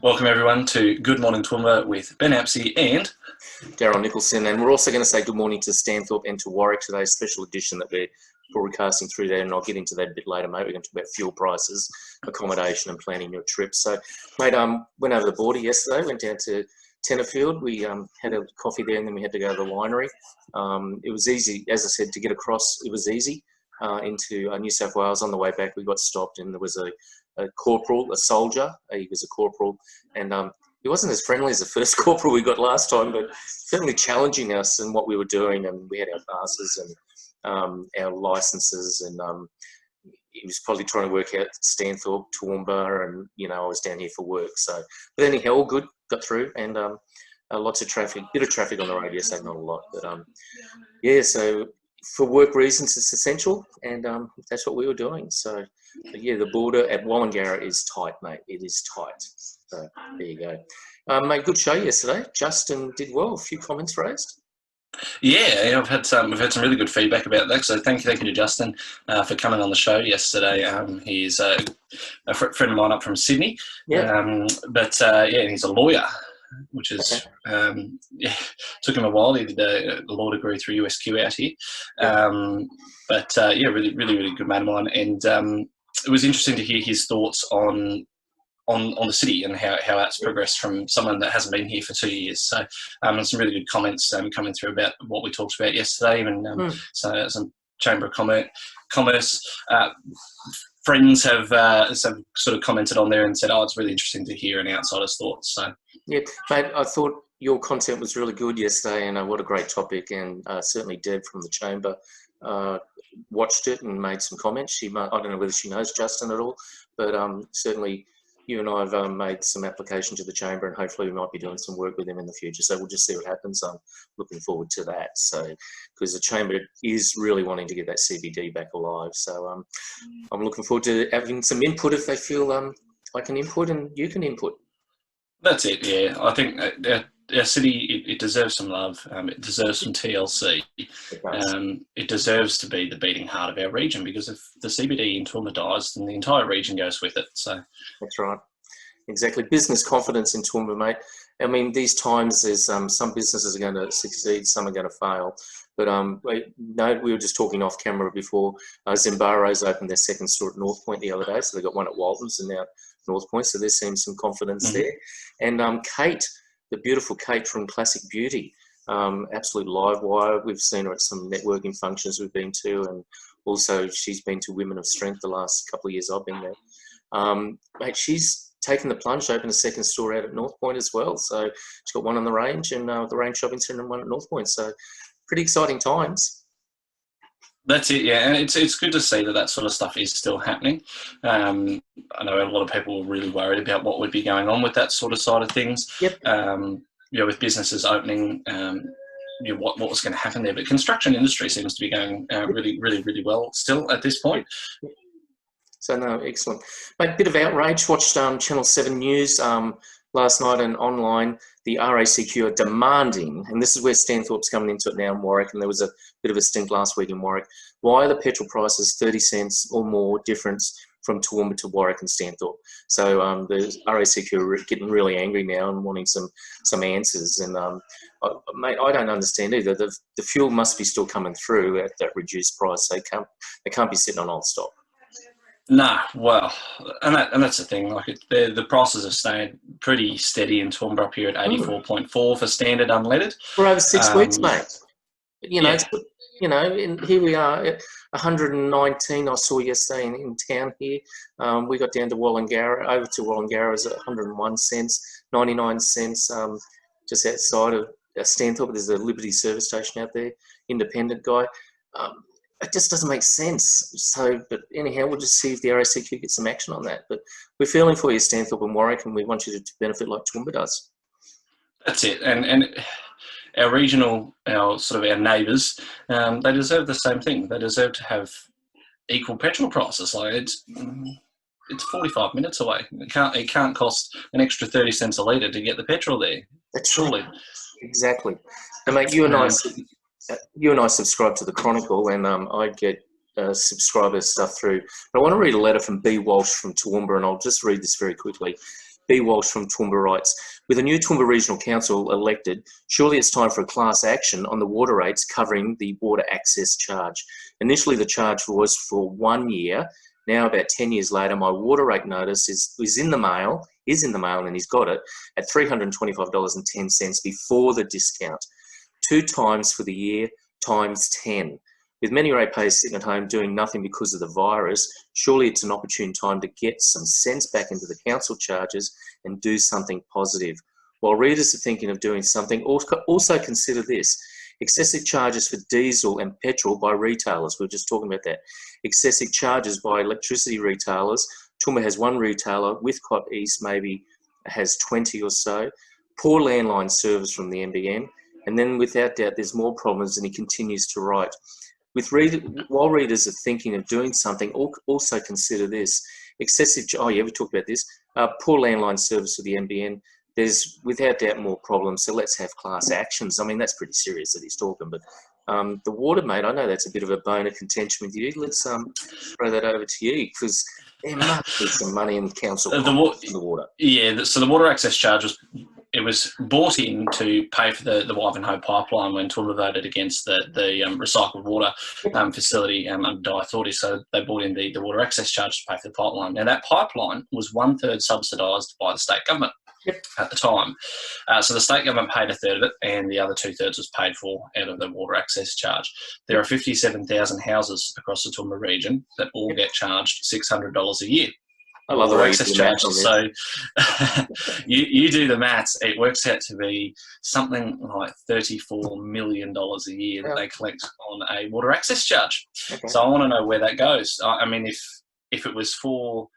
Welcome everyone to Good Morning Toowoomba with Ben Apsey and Daryl Nicholson, and we're also going to say good morning to Stanthorpe and to Warwick, today's special edition that we're broadcasting through there, and I'll get into that a bit later, mate. We're going to talk about fuel prices, accommodation and planning your trip. So, mate, went over the border yesterday, went down to Tenterfield. We had a coffee there and then we had to go to the winery. It was easy, as I said, to get across. It was easy into New South Wales. On the way back, we got stopped and there was a corporal, a soldier. He was a corporal, and he wasn't as friendly as the first corporal we got last time, but certainly challenging us in what we were doing. And we had our passes and our licenses, and he was probably trying to work out Stanthorpe, Toowoomba, and I was down here for work. So, but anyhow, all good, got through, and lots of traffic, bit of traffic on the road yesterday, not a lot, but yeah. So for work reasons, it's essential, and that's what we were doing. So yeah, the border at Wallangarra is tight, mate. It is tight. So there you go. Mate, good show yesterday. Justin did well. A few comments raised. yeah, we've had some really good feedback about that. So thank you to Justin for coming on the show yesterday. He's a friend of mine up from Sydney. Yeah. Yeah, he's a lawyer, which is yeah, took him a while. He did a law degree through USQ out here. Yeah, really good mate of mine, and it was interesting to hear his thoughts on the city and how that's progressed from someone that hasn't been here for 2 years. So and some really good comments coming through about what we talked about yesterday, and so some Chamber of Commerce friends have sort of commented on there and said, oh, it's really interesting to hear an outsider's thoughts. So yeah, mate, I thought your content was really good yesterday, and what a great topic. And certainly Deb from the Chamber watched it and made some comments. I don't know whether she knows Justin at all, but certainly you and I have made some application to the Chamber, and hopefully we might be doing some work with them in the future. So we'll just see what happens. I'm looking forward to that. So, because the Chamber is really wanting to get that CBD back alive. So I'm looking forward to having some input if they feel I can input and you can input. That's it, yeah. I think our city, it deserves some love. It deserves some TLC. It deserves to be the beating heart of our region, because if the CBD in Toowoomba dies, then the entire region goes with it. So that's right. Exactly. Business confidence in Toowoomba, mate. I mean, these times there's some businesses are going to succeed, some are going to fail. But we were just talking off camera before. Zimbaro's opened their second store at Northpoint the other day, so they got one at Walton's and now Northpoint. So they're seeing some confidence there. And Kate, the beautiful Kate from Classic Beauty, absolute live wire. We've seen her at some networking functions we've been to, and also she's been to Women of Strength the last couple of years I've been there. Mate, she's taken the plunge to open a second store out at Northpoint as well. So she's got one on the Range and the Range Shopping Centre and one at Northpoint. So pretty exciting times. That's it, yeah, and it's good to see that sort of stuff is still happening. I know a lot of people were really worried about what would be going on with that sort of side of things. Yep. With businesses opening, what was going to happen there. But construction industry seems to be going really well still at this point. Yep. So no, excellent. Mate, bit of outrage. Watched Channel 7 News last night and online. The RACQ are demanding, and this is where Stanthorpe's coming into it now in Warwick, and there was a bit of a stink last week in Warwick. Why are the petrol prices 30 cents or more difference from Toowoomba to Warwick and Stanthorpe? So the RACQ are getting really angry now and wanting some answers. And mate, I don't understand either. The fuel must be still coming through at that reduced price. They can't be sitting on old stock. Nah, well, and that's the thing. Like the prices have stayed pretty steady in Toowoomba up here at 84.4 for standard unleaded for over 6 weeks, mate. And here we are at 119. I saw yesterday in town here. We got down to Wallangarra, over to Wallangarra is at 101 cents, 99 cents. Just outside of Stanthorpe, there's a Liberty service station out there. Independent guy. It just doesn't make sense. So, but anyhow, we'll just see if the RACQ gets some action on that. But we're feeling for you, Stanthorpe and Warwick, and we want you to benefit like Toowoomba does. That's it. And our regional, our neighbours, they deserve the same thing. They deserve to have equal petrol prices. Like it's 45 minutes away. It can't cost an extra 30 cents a litre to get the petrol there. That's surely exactly. And mate, you and I subscribe to the Chronicle, and I get subscriber stuff through. But I want to read a letter from B. Walsh from Toowoomba, and I'll just read this very quickly. B. Walsh from Toowoomba writes, with a new Toowoomba Regional Council elected, surely it's time for a class action on the water rates covering the water access charge. Initially, the charge was for 1 year. Now, about 10 years later, my water rate notice is in the mail, and he's got it, at $325.10 before the discount. 2 times for the year, times 10. With many ratepayers sitting at home doing nothing because of the virus, surely it's an opportune time to get some sense back into the council charges and do something positive. While readers are thinking of doing something, also consider this. Excessive charges for diesel and petrol by retailers. We were just talking about that. Excessive charges by electricity retailers. Toowoomba has 1 retailer, with Cot East maybe has 20 or so. Poor landline service from the NBN. And then without doubt, there's more problems, and he continues to write. While readers are thinking of doing something, also consider this. Excessive, we talked about this. Poor landline service for the NBN. There's without doubt more problems, so let's have class actions. I mean, that's pretty serious that he's talking, but the water, mate, I know that's a bit of a bone of contention with you. Let's throw that over to you, because there must be some money in council for the water. Yeah, so the water access charge was bought in to pay for the Wivenhoe pipeline when Toowoomba voted against the recycled water facility under Di Authority. So they bought in the water access charge to pay for the pipeline. Now, that pipeline was 1/3 subsidised by the state government at the time. So the state government paid 1/3 of it, and the other 2/3 was paid for out of the water access charge. There are 57,000 houses across the Toowoomba region that all get charged $600 a year. I love the access charges. So you do the maths, it works out to be something like $34 million a year that they collect on a water access charge. Okay. So I want to know where that goes. I mean, if it was for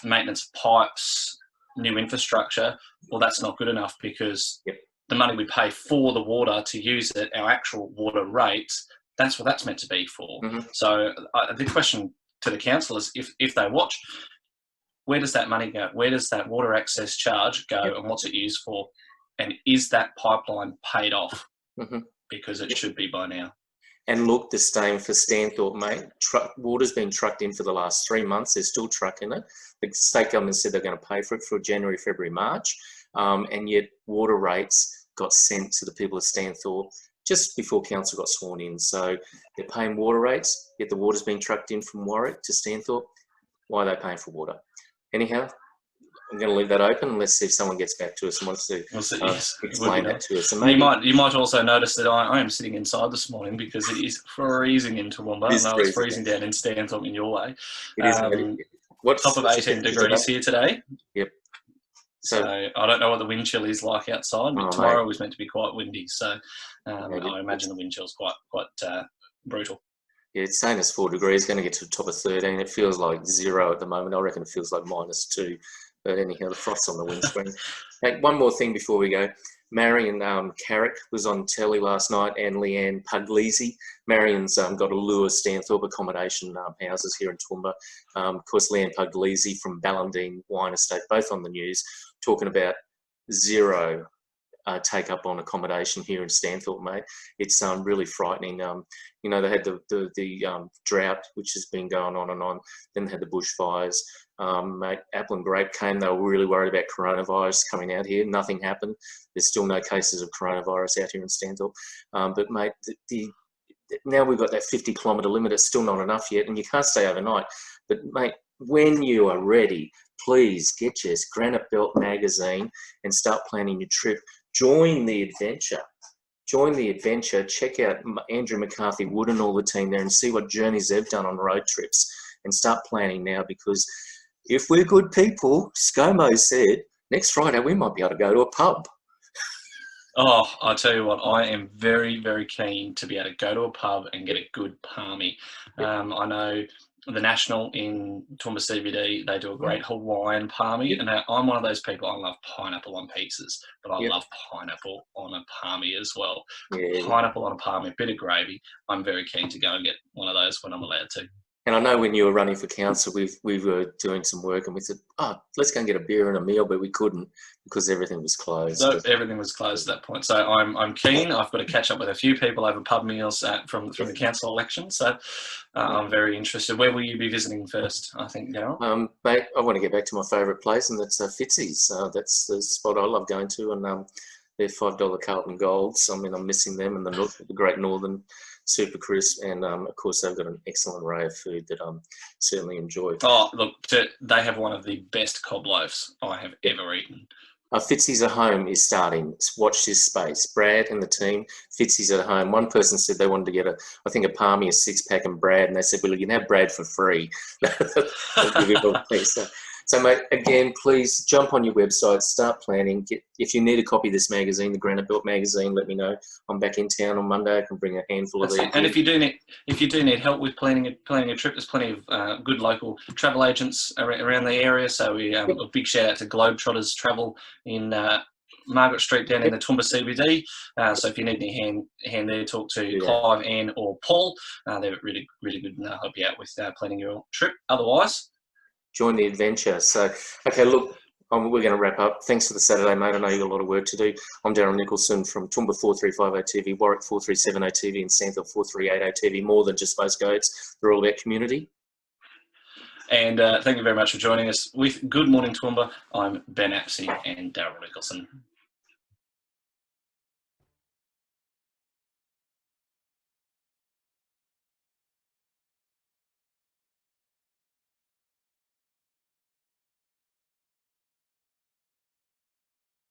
maintenance of pipes, new infrastructure, well, that's not good enough, because the money we pay for the water to use it, our actual water rates, that's what that's meant to be for. So the question to the council is, if they watch, where does that money go? Where does that water access charge go, and what's it used for? And is that pipeline paid off? Because it should be by now. And look, the same for Stanthorpe, mate. Water's been trucked in for the last 3 months. They're still trucking it. The state government said they're going to pay for it for January, February, March. And yet water rates got sent to the people of Stanthorpe just before council got sworn in. So they're paying water rates, yet the water's been trucked in from Warwick to Stanthorpe. Why are they paying for water? Anyhow, I'm going to leave that open, and let's see if someone gets back to us and wants to explain that to us. And maybe, you might also notice that I am sitting inside this morning, because it is freezing in Toowoomba. I know it's freezing down in Stanthorpe in your way. It is. Top of 18 degrees here today. Yep. So I don't know what the wind chill is like outside, but tomorrow was meant to be quite windy. So I imagine the wind chill is quite brutal. Yeah, it's saying it's 4 degrees, going to get to the top of 13. It feels like 0 at the moment. I reckon it feels like -2. But anyhow, the frost's on the windscreen. Hey, one more thing before we go. Marion Carrick was on telly last night, and Leanne Puglisi. Marion's got a lure Stanthorpe accommodation houses here in Toowoomba. Of course, Leanne Puglisi from Ballandine Wine Estate, both on the news, talking about 0 take up on accommodation here in Stanthorpe, mate. It's really frightening. You know, they had the drought, which has been going on and on. Then they had the bushfires. Mate, apple and grape came. They were really worried about coronavirus coming out here. Nothing happened. There's still no cases of coronavirus out here in Stanthorpe. But mate, now we've got that 50-kilometre limit. It's still not enough yet, and you can't stay overnight. But mate, when you are ready, please get your Granite Belt Magazine and start planning your trip. Join the adventure. Join the adventure. Check out Andrew McCarthy Wood and all the team there, and see what journeys they've done on road trips, and start planning now, because if we're good people, ScoMo said, next Friday we might be able to go to a pub. Oh, I'll tell you what, I am very, very keen to be able to go to a pub and get a good palmy. I know the National in Toowoomba CBD, they do a great Hawaiian palmy, and I'm one of those people, I love pineapple on pizzas, but I love pineapple on a palmy as well. Pineapple on a palmy, a bit of gravy. I'm very keen to go and get one of those when I'm allowed to. And I know when you were running for council, we were doing some work and we said, oh, let's go and get a beer and a meal, but we couldn't because everything was closed. So everything was closed at that point. So I'm keen. I've got to catch up with a few people over pub meals from the council election. So I'm very interested. Where will you be visiting first, I think, Daryl? Mate, I want to get back to my favourite place, and that's Fitzy's. That's the spot I love going to, and they're $5 Carlton Golds. I mean, I'm missing them, and the Great Northern Super Crisp, and of course they've got an excellent array of food that I certainly enjoy. Oh, look, they have one of the best cob loaves I have ever eaten. Fitzy's at Home is starting. Watch this space. Brad and the team, Fitzy's at Home. One person said they wanted to get I think a palmy, a 6-pack, and Brad, and they said, well, you can have Brad for free. They'll give you all the piece. So, mate, again, please jump on your website, start planning. If you need a copy of this magazine, the Granite Belt Magazine, let me know. I'm back in town on Monday. I can bring a handful of these. And if you do need help with planning a trip, there's plenty of good local travel agents around the area. So a big shout out to Globetrotters Travel in Margaret Street down in the Toowoomba CBD. So if you need any hand there, talk to Clive, Ann, or Paul. They're really good, and they'll help you out with planning your trip. Otherwise, join the adventure. So, okay, look, we're going to wrap up. Thanks for the Saturday, mate. I know you've got a lot of work to do. I'm Daryl Nicholson from Toowoomba 4350 TV, Warwick 4370 TV, and Stanthorpe 4380 TV. More than just those codes. They're all about community. And thank you very much for joining us with Good Morning Toowoomba. I'm Ben Apsey and Daryl Nicholson.